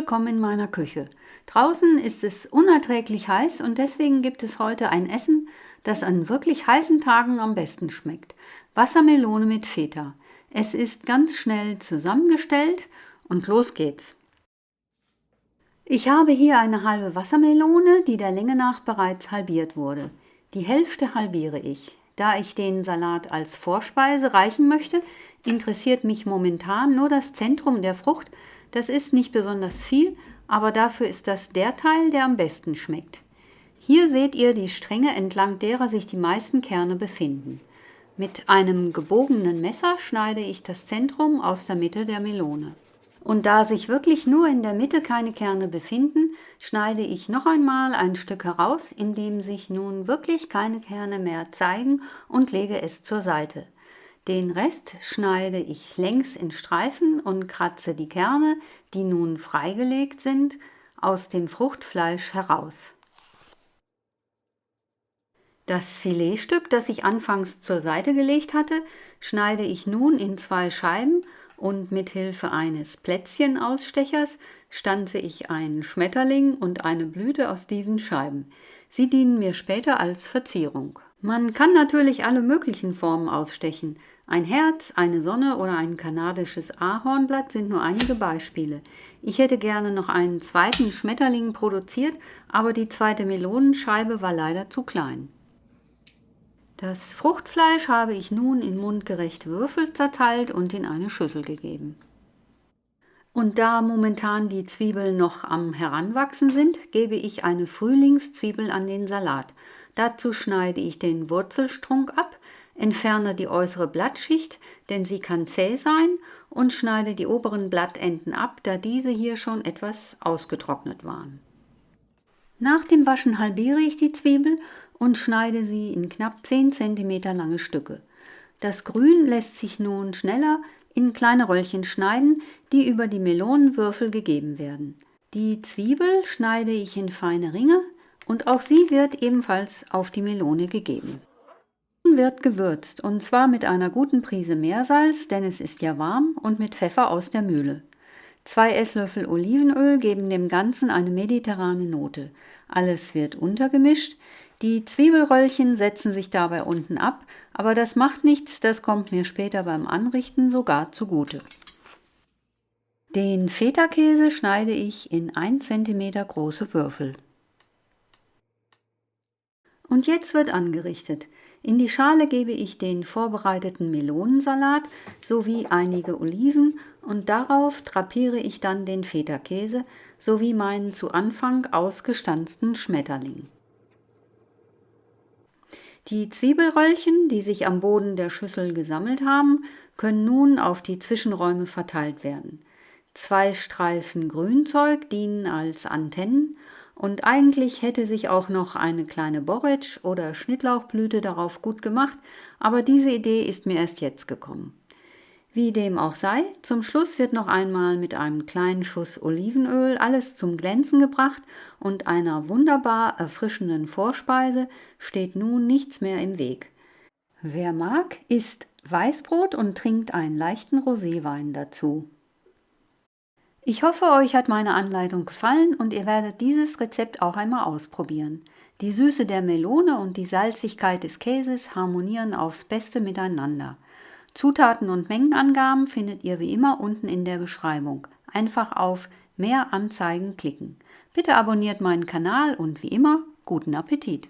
willkommen in meiner Küche. Draußen ist es unerträglich heiß und deswegen gibt es heute ein Essen, das an wirklich heißen Tagen am besten schmeckt. Wassermelone mit Feta. Es ist ganz schnell zusammengestellt und los geht's. Ich habe hier eine halbe Wassermelone, die der Länge nach bereits halbiert wurde. Die Hälfte halbiere ich. Da ich den Salat als Vorspeise reichen möchte, interessiert mich momentan nur das Zentrum der Frucht. Das ist nicht besonders viel, aber dafür ist das der Teil, der am besten schmeckt. Hier seht ihr die Stränge, entlang derer sich die meisten Kerne befinden. Mit einem gebogenen Messer schneide ich das Zentrum aus der Mitte der Melone. Und da sich wirklich nur in der Mitte keine Kerne befinden, schneide ich noch einmal ein Stück heraus, in dem sich nun wirklich keine Kerne mehr zeigen, und lege es zur Seite. Den Rest schneide ich längs in Streifen und kratze die Kerne, die nun freigelegt sind, aus dem Fruchtfleisch heraus. Das Filetstück, das ich anfangs zur Seite gelegt hatte, schneide ich nun in 2 Scheiben und mit Hilfe eines Plätzchenausstechers stanze ich einen Schmetterling und eine Blüte aus diesen Scheiben. Sie dienen mir später als Verzierung. Man kann natürlich alle möglichen Formen ausstechen. Ein Herz, eine Sonne oder ein kanadisches Ahornblatt sind nur einige Beispiele. Ich hätte gerne noch einen zweiten Schmetterling produziert, aber die zweite Melonenscheibe war leider zu klein. Das Fruchtfleisch habe ich nun in mundgerechte Würfel zerteilt und in eine Schüssel gegeben. Und da momentan die Zwiebeln noch am Heranwachsen sind, gebe ich eine Frühlingszwiebel an den Salat. Dazu schneide ich den Wurzelstrunk ab, entferne die äußere Blattschicht, denn sie kann zäh sein, und schneide die oberen Blattenden ab, da diese hier schon etwas ausgetrocknet waren. Nach dem Waschen halbiere ich die Zwiebel und schneide sie in knapp 10 cm lange Stücke. Das Grün lässt sich nun schneller in kleine Röllchen schneiden, die über die Melonenwürfel gegeben werden. Die Zwiebel schneide ich in feine Ringe und auch sie wird ebenfalls auf die Melone gegeben. Nun wird gewürzt, und zwar mit einer guten Prise Meersalz, denn es ist ja warm, und mit Pfeffer aus der Mühle. 2 Esslöffel Olivenöl geben dem Ganzen eine mediterrane Note. Alles wird untergemischt. Die Zwiebelröllchen setzen sich dabei unten ab, aber das macht nichts, das kommt mir später beim Anrichten sogar zugute. Den Feta-Käse schneide ich in 1 cm große Würfel. Und jetzt wird angerichtet. In die Schale gebe ich den vorbereiteten Melonensalat sowie einige Oliven und darauf drapiere ich dann den Feta-Käse sowie meinen zu Anfang ausgestanzten Schmetterling. Die Zwiebelröllchen, die sich am Boden der Schüssel gesammelt haben, können nun auf die Zwischenräume verteilt werden. 2 Streifen Grünzeug dienen als Antennen und eigentlich hätte sich auch noch eine kleine Borretsch- oder Schnittlauchblüte darauf gut gemacht, aber diese Idee ist mir erst jetzt gekommen. Wie dem auch sei, zum Schluss wird noch einmal mit einem kleinen Schuss Olivenöl alles zum Glänzen gebracht und einer wunderbar erfrischenden Vorspeise steht nun nichts mehr im Weg. Wer mag, isst Weißbrot und trinkt einen leichten Roséwein dazu. Ich hoffe, euch hat meine Anleitung gefallen und ihr werdet dieses Rezept auch einmal ausprobieren. Die Süße der Melone und die Salzigkeit des Käses harmonieren aufs Beste miteinander. Zutaten und Mengenangaben findet ihr wie immer unten in der Beschreibung. Einfach auf Mehr Anzeigen klicken. Bitte abonniert meinen Kanal und wie immer, guten Appetit!